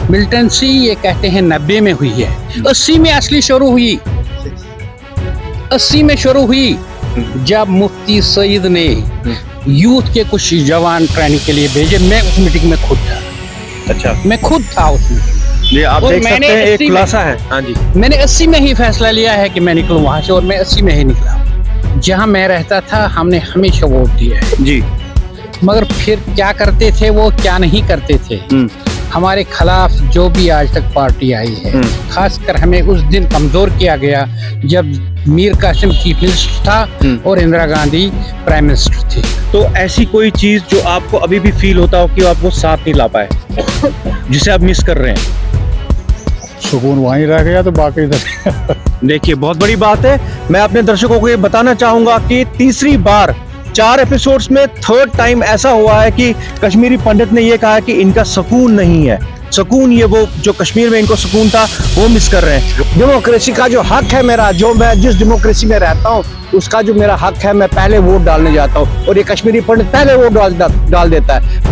Militancy ये कहते हैं 90 में हुई है, 80 में असली शुरू हुई, 80 में शुरू हुई जब मुफ्ती सईद ने यूथ के कुछ जवान ट्रेनिंग के लिए भेजे। मैं उस मीटिंग में खुद था। अच्छा, मैं खुद था उस मीटिंग। ये आप देख सकते हैं, एक खुलासा है। हाँ जी, मैंने 80 में ही फैसला लिया है कि मैं निकलूं वहां से, और मैं 80 में ही निकला। जहां मैं रहता था हमने हमेशा वोट दिया है जी, मगर फिर क्या करते थे वो क्या नहीं करते थे। हमारे खिलाफ जो भी आज तक पार्टी आई है, खासकर हमें उस दिन कमजोर किया गया जब मीर कासिम चीफ मिनिस्टर था और इंदिरा गांधी प्राइम मिनिस्टर थी। तो ऐसी कोई चीज जो आपको अभी भी फील होता हो कि आप वो साथ नहीं ला पाए, जिसे आप मिस कर रहे हैं? सुकून वहीं रह गया तो बाकी देखिए, बहुत बड़ी बात है। मैं अपने दर्शकों को ये बताना चाहूंगा कि तीसरी बार 4 एपिसोड्स में थर्ड टाइम ऐसा हुआ है कि कश्मीरी पंडित ने ये कहा कि इनका सुकून नहीं है। सुकून, ये वो जो कश्मीर में इनको सुकून था वो मिस कर रहे हैं। डेमोक्रेसी का जो हक है मेरा, जो मैं जिस डेमोक्रेसी में रहता हूँ उसका जो मेरा हक है, मैं पहले वोट डालने जाता हूँ और ये कश्मीरी पंडित पहले वोट डाल देता है।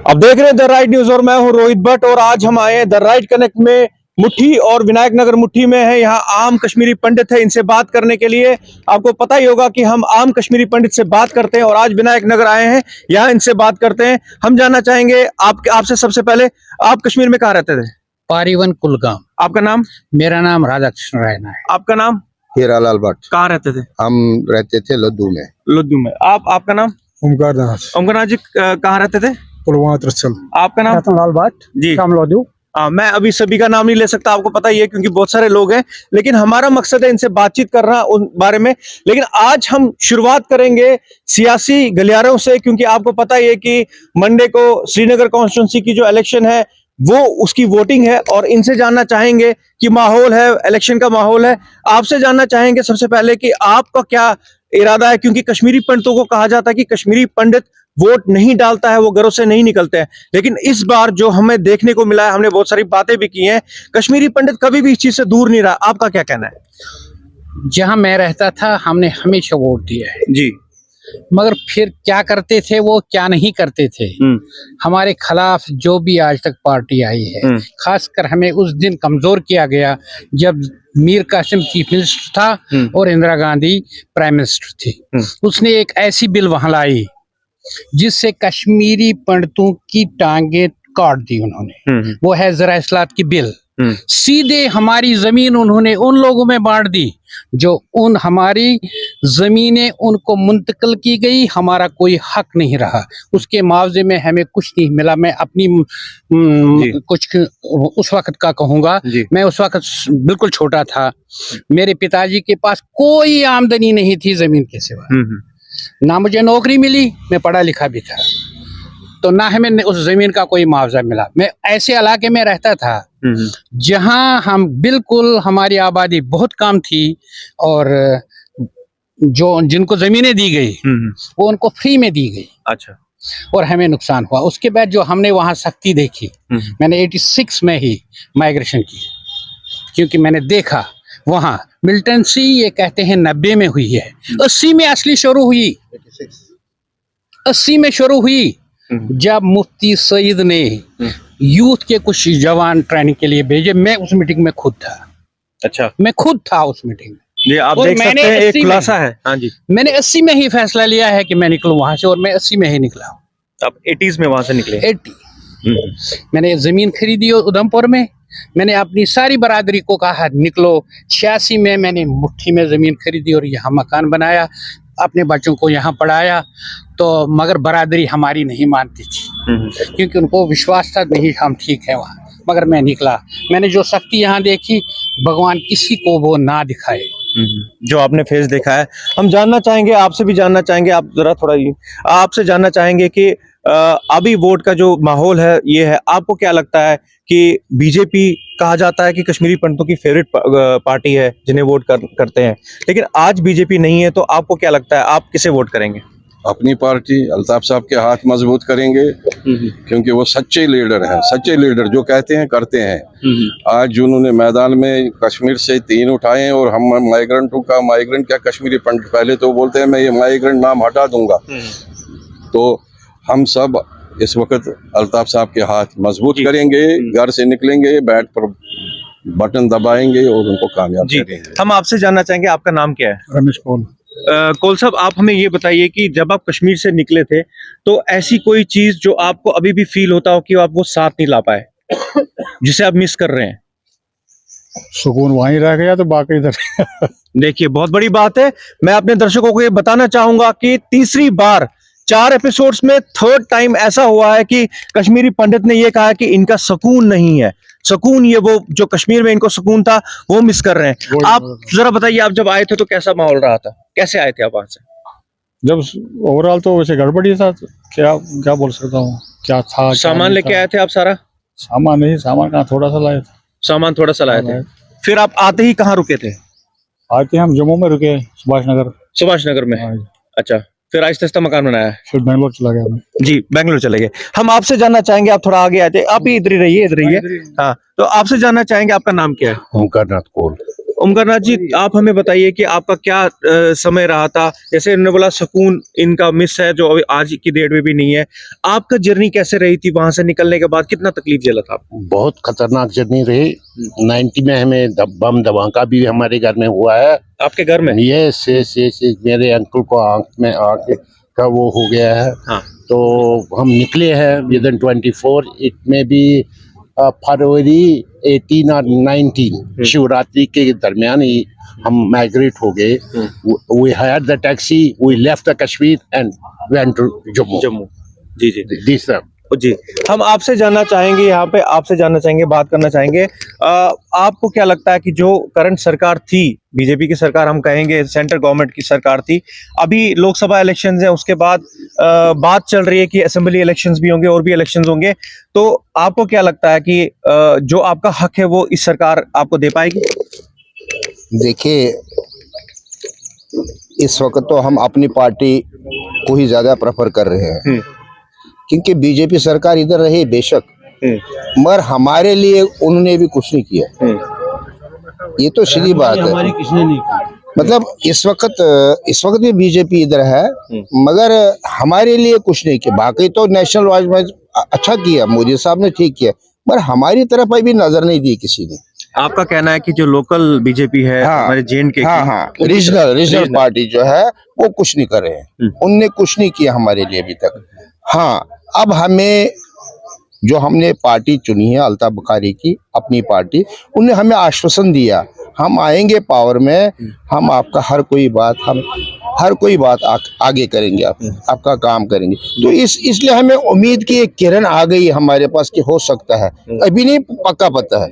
अब देख रहे हैं द राइट न्यूज और मैं हूं रोहित भट्ट, और आज हम आए हैं द राइट कनेक्ट में। मुट्ठी और विनायक नगर मुट्ठी में है, यहाँ आम कश्मीरी पंडित है, इनसे बात करने के लिए। आपको पता ही होगा कि हम आम कश्मीरी पंडित से बात करते हैं और आज विनायक नगर आए हैं, यहाँ इनसे बात करते हैं। हम जानना चाहेंगे आपसे सबसे पहले, आप कश्मीर में कहाँ रहते थे? पारीवन कुलगाम। आपका नाम? मेरा नाम राधा कृष्ण रायना है। आपका नाम? हीरालाल भट्ट। कहाँ रहते थे? हम रहते थे लद्दू में। लद्दू में। आपका नाम? ओमकार दास। ओमकार जी कहाँ रहते थे? पुलवामा त्रिशल। आपका नाम? लाल भट्ट जी। लद्दू। मैं अभी सभी का नाम नहीं ले सकता, आपको पता ही है, क्योंकि बहुत सारे लोग हैं, लेकिन हमारा मकसद है इनसे बातचीत करना उन बारे में। लेकिन आज हम शुरुआत करेंगे सियासी गलियारों से, क्योंकि आपको पता ही है कि मंडे को श्रीनगर कॉन्स्टिट्यूंसी की जो इलेक्शन है वो उसकी वोटिंग है, और इनसे जानना चाहेंगे कि माहौल है, इलेक्शन का माहौल है। आपसे जानना चाहेंगे सबसे पहले कि आपका क्या इरादा है, क्योंकि कश्मीरी पंडितों को कहा जाता है कि कश्मीरी पंडित वोट नहीं डालता है, वो घरों से नहीं निकलते हैं। लेकिन इस बार जो हमें देखने को मिला है, हमने बहुत सारी बातें भी की हैं, कश्मीरी पंडित कभी भी इस चीज से दूर नहीं रहा। आपका क्या कहना है? जहां मैं रहता था हमने हमेशा वोट दिया है जी, मगर फिर क्या करते थे वो क्या नहीं करते थे। हमारे खिलाफ जो भी आज तक पार्टी आई है, खासकर हमें उस दिन कमजोर किया गया जब मीर कासिम चीफ मिनिस्टर था और इंदिरा गांधी प्राइम मिनिस्टर थी। उसने एक ऐसी बिल वहां लाई जिससे कश्मीरी पंडितों की टांगे काट दी उन्होंने। वो है जरा इस्लात की बिल। सीधे हमारी जमीन उन्होंने उन लोगों में बांट दी जो हमारी जमीनें उनको मुंतकिल की गई, हमारा कोई हक नहीं रहा। उसके मुआवजे में हमें कुछ नहीं मिला। मैं अपनी कुछ उस वक्त का कहूँगा, मैं उस वक्त बिल्कुल छोटा था, मेरे पिताजी के पास कोई आमदनी नहीं थी जमीन के सिवा, ना मुझे नौकरी मिली, मैं पढ़ा लिखा भी था, तो ना हमें उस जमीन का कोई मुआवजा मिला। मैं ऐसे इलाके में रहता था जहां हम बिल्कुल, हमारी आबादी बहुत कम थी और जो जिनको जमीनें दी गई वो उनको फ्री में दी गई। अच्छा। और हमें नुकसान हुआ। उसके बाद जो हमने वहां सख्ती देखी, मैंने 86 में ही माइग्रेशन की, क्योंकि मैंने देखा वहां मिलिटेंसी ये कहते हैं 90 में हुई है, 80 में असली शुरू हुई, 80 में शुरू हुई जब मुफ्ती सईद ने यूथ के कुछ जवान ट्रेनिंग के लिए भेजे। मैं उस मीटिंग में खुद था। अच्छा, मैं खुद था उस मीटिंग में। ये आप देख सकते हैं, एक खुलासा है। हाँ जी, मैंने 80 में ही फैसला लिया है कि मैं निकलूं वहां से, और मैं 80 में ही निकला। आप 80s में वहां से निकले? 80। मैंने जमीन खरीदी उधमपुर में, मैंने अपनी सारी बरादरी को कहा निकलो। 86 में मैंने मुट्ठी में जमीन खरीदी और यहाँ मकान बनाया, अपने बच्चों को यहाँ पढ़ाया। तो मगर बरादरी हमारी नहीं मानती थी, क्योंकि उनको विश्वास था नहीं हम ठीक है वहाँ। मगर मैं निकला, मैंने जो सख्ती यहाँ देखी, भगवान किसी को वो ना दिखाए जो आपने फेस देखा है। हम जानना चाहेंगे, आपसे भी जानना चाहेंगे, आप जरा थोड़ा आपसे जानना चाहेंगे कि अभी वोट का जो माहौल है ये है, आपको क्या लगता है कि बीजेपी, कहा जाता है कि कश्मीरी पंडितों की फेवरेट पार्टी है जिन्हें वोट करते हैं, लेकिन आज बीजेपी नहीं है, तो आपको क्या लगता है आप किसे वोट करेंगे? अपनी पार्टी अल्ताफ साहब के हाथ मजबूत करेंगे, क्योंकि वो सच्चे लीडर हैं, सच्चे लीडर जो कहते हैं करते हैं। आज उन्होंने मैदान में कश्मीर से 3 उठाए हैं, और हम माइग्रेंटों का, माइग्रेंट क्या कश्मीरी पंडित, पहले तो बोलते हैं मैं ये माइग्रेंट नाम हटा दूंगा। तो हम सब इस वक्त अल्ताफ साहब के हाथ मजबूत करेंगे, घर से निकलेंगे, बैट पर बटन दबाएंगे और उनको कामयाब करेंगे। हम आपसे जानना चाहेंगे, आपका नाम क्या है? रमेश कौल। कौल साहब, आप हमें ये बताइए कि जब आप कश्मीर से निकले थे तो ऐसी कोई चीज जो आपको अभी भी फील होता हो कि आप वो साथ नहीं ला पाए, जिसे आप मिस कर रहे हैं? सुकून वहीं रह गया तो बाकी इधर देखिए, बहुत बड़ी बात है। मैं अपने दर्शकों को ये बताना चाहूंगा कि तीसरी बार 4 एपिसोड्स में 3rd टाइम ऐसा हुआ है कि कश्मीरी पंडित ने ये कहा कि इनका सुकून नहीं है। सुकून, ये वो जो कश्मीर में इनको सुकून था वो मिस कर रहे हैं। आप जरा बताइए, आप जब आए थे तो कैसा माहौल रहा था, कैसे आए थे आप वहां से? जब ओवरऑल तो वैसे गड़बड़ी था, क्या क्या बोल सकता हूँ, क्या था, सामान लेके आए थे आप सारा? सामान नहीं, सामान कहाँ, थोड़ा सा लाए थे। सामान थोड़ा सा लाए थे। फिर आप आते ही कहाँ रुके थे? आते हम जम्मू में रुके, सुभाष नगर में। अच्छा, फिर आहिस्ता आहिस्ता मकान बनाया, फिर बेंगलोर चला गया मैं। जी, बेंगलोर चले गए। हम आपसे जानना चाहेंगे, आप थोड़ा आगे आ जाए, आप ही इधर ही रहिए, इधर रहिए। हाँ, तो आपसे जानना चाहेंगे, आपका नाम क्या है? ओमकारनाथ कोल। ओमकारनाथ जी, आप हमें बताइए कि आपका क्या समय रहा था? जैसे इन्होंने बोला सुकून इनका मिस है, जो अभी आज की डेट में भी नहीं है। आपका जर्नी कैसे रही थी वहां से निकलने के बाद? कितना तकलीफ झेला था आपको? बहुत खतरनाक जर्नी रही। 90 में हमें बम धमाका भी हमारे घर में हुआ है। आपके घर में? यस, मेरे अंकल को आंख का वो हो गया है। हाँ। तो हम निकले हैं विदिन 24, इट में भी फरवरी 18 और 19 शिवरात्रि के दरमियान ही हम माइग्रेट हो गए। We hired the taxi, we left the Kashmir and went to Jammu. जी जी दिस जी। हम आपसे जानना चाहेंगे, यहाँ पे आपसे जानना चाहेंगे, बात करना चाहेंगे, आपको क्या लगता है कि जो करंट सरकार थी, बीजेपी की सरकार हम कहेंगे, सेंट्रल गवर्नमेंट की सरकार थी, अभी लोकसभा इलेक्शंस हैं, उसके बाद बात चल रही है कि असेंबली इलेक्शंस भी होंगे और भी इलेक्शंस होंगे, तो आपको क्या लगता है कि जो आपका हक है वो इस सरकार आपको दे पाएगी? देखिए, इस वक्त तो हम अपनी पार्टी को ही ज्यादा प्रेफर कर रहे हैं, क्योंकि बीजेपी सरकार इधर रही बेशक, मगर हमारे लिए उन्होंने भी कुछ नहीं किया। ये तो सीधी बात है। किसने नहीं की। मतलब इस वक्त भी बीजेपी इधर है, मगर हमारे लिए कुछ नहीं किया। बाकी तो नेशनल वाइज अच्छा किया, मोदी साहब ने ठीक किया, मगर हमारी तरफ अभी नजर नहीं दी किसी ने। आपका कहना है कि जो लोकल बीजेपी है, हाँ, हमारे जेएनके की, हाँ, रीजनल पार्टी जो है वो कुछ नहीं कर रहे हैं, उनने कुछ नहीं किया हमारे लिए अभी तक। हाँ, अब हमें जो हमने पार्टी चुनी है अल्ताफ बुखारी की, अपनी पार्टी, उन्हें हमें आश्वासन दिया हम आएंगे पावर में, हम आपका हर कोई बात आगे करेंगे, आपका काम करेंगे। तो इसलिए हमें उम्मीद की एक किरण आ गई हमारे पास कि हो सकता है, अभी नहीं पक्का पता है,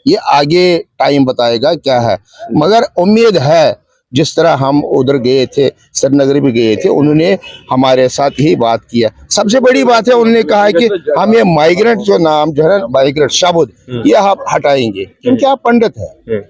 ये आगे टाइम बताएगा क्या है, मगर उम्मीद है। जिस तरह हम उधर गए थे, श्रीनगर भी गए थे, उन्होंने हमारे साथ ही बात किया। सबसे बड़ी बात है, उन्होंने कहा कि हम ये माइग्रेंट जो नाम जो है ना, माइग्रेंट शब्द ये आप हटाएंगे, क्योंकि आप पंडित है,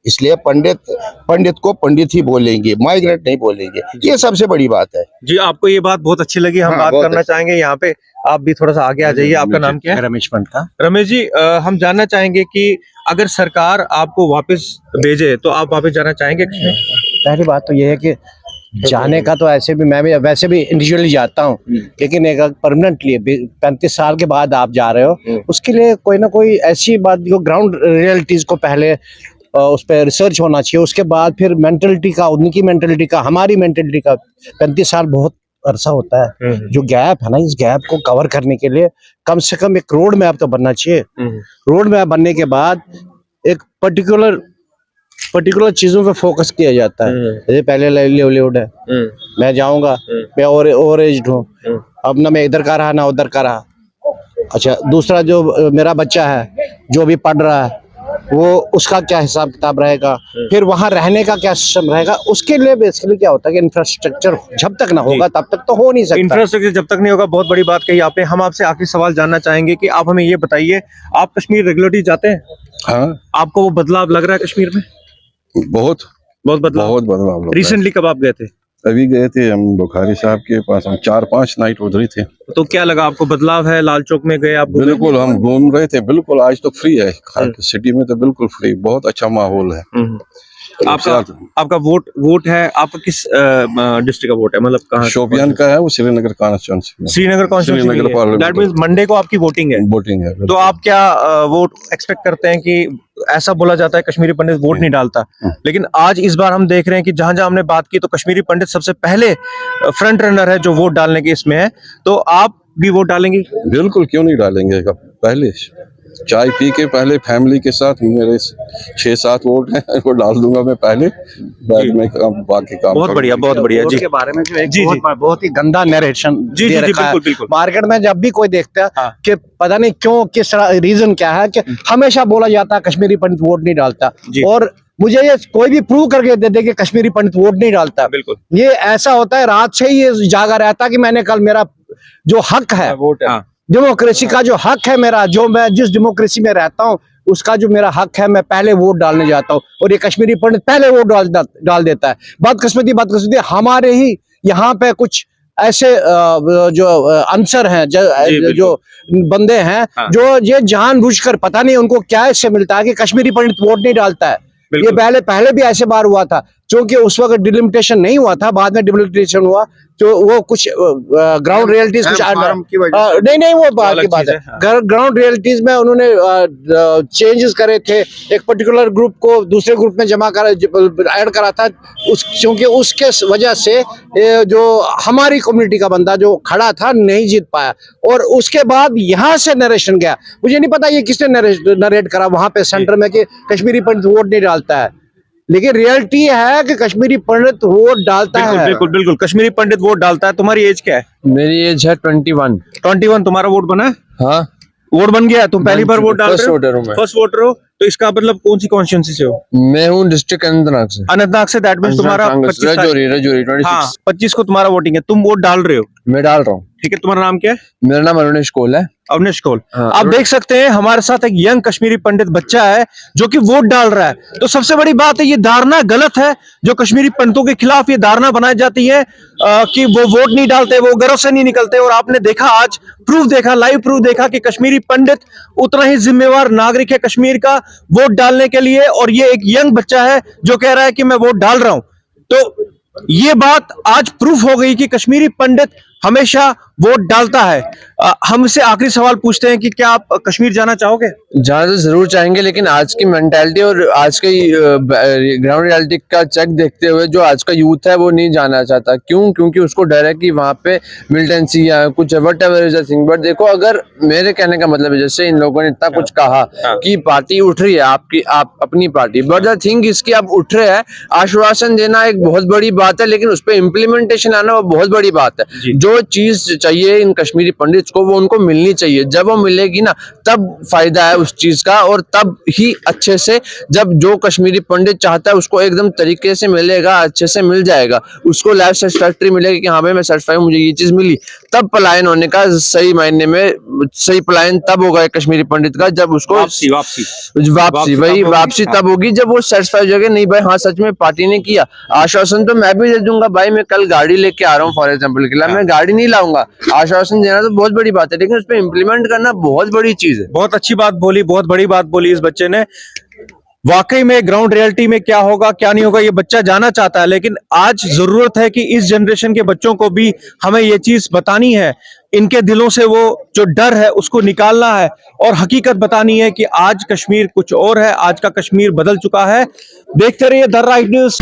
इसलिए पंडित को पंडित ही बोलेंगे, माइग्रेंट नहीं बोलेंगे। ये सबसे बड़ी बात है। जी, आपको ये बात बहुत अच्छी लगी। हम बात करना चाहेंगे यहाँ पे, आप भी थोड़ा सा आगे आ जाइए। आपका नाम क्या है? रमेश पंडित। रमेश जी, हम जानना चाहेंगे कि अगर सरकार आपको वापस भेजे तो आप वापस जाना चाहेंगे? पहली बात तो ये है कि जाने का तो ऐसे भी मैं भी वैसे भी इंडिविजुअली जाता हूँ, लेकिन एक परमानेंटली 35 साल के बाद आप जा रहे हो, उसके लिए कोई ना कोई ऐसी बात जो ग्राउंड रियलिटीज को पहले उस पर रिसर्च होना चाहिए, उसके बाद फिर मेंटलिटी का, उनकी मेंटलिटी का, हमारी मेंटलिटी का। 35 साल बहुत अरसा होता है। जो गैप है ना, इस गैप को कवर करने के लिए कम से कम एक रोड मैप तो बनना चाहिए। रोड मैप बनने के बाद एक पर्टिकुलर चीजों पे फोकस किया जाता है। जैसे पहले लाइवलीहुड है, मैं जाऊंगा, मैं ओवर एज्ड हूँ, अब ना मैं इधर का रहा ना उधर का रहा। अच्छा, दूसरा जो मेरा बच्चा है जो अभी पढ़ रहा है, वो उसका क्या हिसाब किताब रहेगा, फिर वहां रहने का क्या सिस्टम रहेगा, उसके लिए बेसिकली क्या होता है कि इंफ्रास्ट्रक्चर जब तक ना होगा तब तक तो हो नहीं सकता। इंफ्रास्ट्रक्चर जब तक नहीं होगा, बहुत बड़ी बात कही आपने। हम आपसे आखिरी सवाल जानना चाहेंगे कि आप हमें ये बताइए, आप कश्मीर रेगुलरली जाते हैं? हाँ, आपको वो बदलाव लग रहा है कश्मीर में? बहुत बदलाव। बहुत बदलाव। रिसेंटली कब आप गए थे? अभी गए थे हम बुखारी साहब के पास, हम 4-5 नाइट उधर ही थे। तो क्या लगा आपको, बदलाव है? लाल चौक में गए आप? बिल्कुल, हम घूम रहे थे, बिल्कुल आज तो फ्री है सिटी में, तो बिल्कुल फ्री, बहुत अच्छा माहौल है। आपका वोट है? आपका किस डिस्ट्रिक्ट का वोट है, मतलब कहाँ? शोपियान का है, वो Srinagar constituency. Srinagar constituency parliament. That means Monday को आपकी वोटिंग है। वोटिंग है। तो आप क्या वोट एक्सपेक्ट करते हैं? कि ऐसा बोला जाता है कश्मीरी पंडित वोट नहीं डालता, लेकिन आज इस बार हम देख रहे हैं कि जहां जहां हमने बात की तो कश्मीरी पंडित सबसे पहले फ्रंट रनर है जो वोट डालने के इसमें है। तो आप भी वोट डालेंगे? बिल्कुल, क्यों नहीं डालेंगे। पहले चाय पी के पहले फैमिली के साथ मेरे 6-7 वोट हैं, वो डाल दूंगा मैं पहले, बाद में बाकी काम। बहुत बढ़िया, बहुत बढ़िया जी। के बारे में जो एक जी, बहुत ही गंदा नरेशन जी जी जी, बिल्कुल बिल्कुल। मार्केट में जब भी कोई देखता है हाँ। कि पता नहीं क्यों, किस रीजन क्या है कि हमेशा बोला जाता है कश्मीरी पंडित वोट नहीं डालता, और मुझे ये कोई भी प्रूव करके दे दे कि कश्मीरी पंडित वोट नहीं डालता। बिल्कुल, ये ऐसा होता है, रात से ही ये जागा रहता कि मैंने कल मेरा जो हक है, वोट है, डेमोक्रेसी का जो हक है मेरा, जो मैं जिस डेमोक्रेसी में रहता हूँ उसका जो मेरा हक है, मैं पहले वोट डालने जाता हूँ, और ये कश्मीरी पंडित पहले वोट डाल देता है। बदकिस्मती हमारे ही यहाँ पे कुछ ऐसे जो आंसर हैं, जो बंदे हैं, हाँ। जो ये जानबूझकर, पता नहीं उनको क्या इससे मिलता है कि कश्मीरी पंडित वोट नहीं डालता है। ये पहले भी ऐसे बार हुआ था, क्योंकि उस वक्त डिलिमिटेशन नहीं हुआ था, बाद में डिलिमिटेशन हुआ, तो वो कुछ ग्राउंड रियलिटीज कुछ नहीं वो बात की बात है। ग्राउंड रियलिटीज में उन्होंने चेंजेस करे थे, एक पर्टिकुलर ग्रुप को दूसरे ग्रुप में ऐड करा था, क्योंकि उसके वजह से जो हमारी कम्युनिटी का बंदा जो खड़ा था नहीं जीत पाया, और उसके बाद यहाँ से नरेशन गया। मुझे नहीं पता ये किसने नरेट करा वहां पे सेंटर में कि कश्मीरी पंडित वोट नहीं डालता है, लेकिन रियलिटी है कि कश्मीरी पंडित वोट डालता है। बिल्कुल बिल्कुल, कश्मीरी पंडित वोट डालता है। तुम्हारी एज क्या है? मेरी एज है 21। तुम्हारा वोट बना है? हाँ, वोट बन गया? तुम पहली बार वोट डाल रहे हो? फर्स्ट वोटर हूँ मैं। फर्स्ट वोटर हो, तो इसका मतलब कौन सी कॉन्स्टिट्यूंसी से हो? मैं हूँ डिस्ट्रिक्ट अनंतनाग से। अनंतनाग से, दैट मींस तुम्हारा 25 रजौरी 26। हाँ, 25 को तुम्हारा वोटिंग है, तुम वोट डाल रहे हो? मैं डाल रहा हूँ। ठीक है, तुम्हारा नाम क्या है? मेरा नाम अरुणेश कोल है। अवनेश कौल। हाँ, आप देख सकते हैं हमारे साथ एक यंग कश्मीरी पंडित बच्चा है जो कि वोट डाल रहा है। तो सबसे बड़ी बात है, ये धारणा गलत है जो कश्मीरी पंडितों के खिलाफ ये धारणा बनाई जाती है कि वो वोट नहीं डालते, वो घरों से नहीं निकलते। और आपने देखा, आज प्रूफ देखा, लाइव प्रूफ देखा कि कश्मीरी पंडित उतना ही जिम्मेवार नागरिक है कश्मीर का वोट डालने के लिए, और ये एक यंग बच्चा है जो कह रहा है कि मैं वोट डाल रहा हूं। तो ये बात आज प्रूफ हो गई कि कश्मीरी पंडित हमेशा वोट डालता है। हमसे आखिरी सवाल पूछते हैं कि क्या आप कश्मीर जाना चाहोगे? जाना तो जरूर चाहेंगे, लेकिन आज की मेंटालिटी और आज की ग्राउंड रियलिटी का चेक देखते हुए जो आज का यूथ है वो नहीं जाना चाहता। क्यों? क्योंकि उसको डर है कि वहाँ पे मिलिटेंसी या कुछ what ever is a thing. But देखो, अगर मेरे कहने का मतलब है, जैसे इन लोगों ने इतना कुछ कहा कि पार्टी उठ रही है आपकी, आप अपनी पार्टी, बट द थिंग इसकी आप उठ रहे हैं, आश्वासन देना एक बहुत बड़ी बात है, लेकिन उस पर इम्प्लीमेंटेशन आना वो बहुत बड़ी बात है। जो चीज चाहिए इन कश्मीरी पंडित को वो उनको मिलनी चाहिए। जब वो मिलेगी ना, तब फायदा है उस चीज का, और तब ही अच्छे से, जब जो कश्मीरी पंडित चाहता है उसको एकदम तरीके से मिलेगा, अच्छे से मिल जाएगा, उसको लाइफ सेटिस्फैक्टरी मिलेगी कि हाँ भाई मैं सेटिस्फाई हूँ, मुझे ये चीज मिली, तब पलायन होने का सही मायने में सही पलायन तब होगा कश्मीरी पंडित का, जब उसको वापसी तब होगी जब वो सेटिस्फाई हो जाएगा। नहीं भाई, हाँ सच में पार्टी ने किया, आश्वासन तो मैं भी दे दूंगा भाई, मैं कल गाड़ी लेके आ रहा हूँ फॉर एग्जाम्पल के लिए, मैं गाड़ी नहीं लाऊंगा, आश्वासन देना तो बहुत बड़ी बात है, लेकिन उस पर इम्प्लीमेंट करना बहुत बड़ी चीज है। बहुत अच्छी बात बोली, बहुत बड़ी बात बोली इस बच्चे ने। वाकई में ग्राउंड रियलिटी में क्या होगा क्या नहीं होगा ये बच्चा जाना चाहता है, लेकिन आज जरूरत है कि इस जनरेशन के बच्चों को भी हमें ये चीज बतानी है, इनके दिलों से वो जो डर है उसको निकालना है और हकीकत बतानी है कि आज कश्मीर कुछ और है, आज का कश्मीर बदल चुका है। देखते रहिए द राइट न्यूज।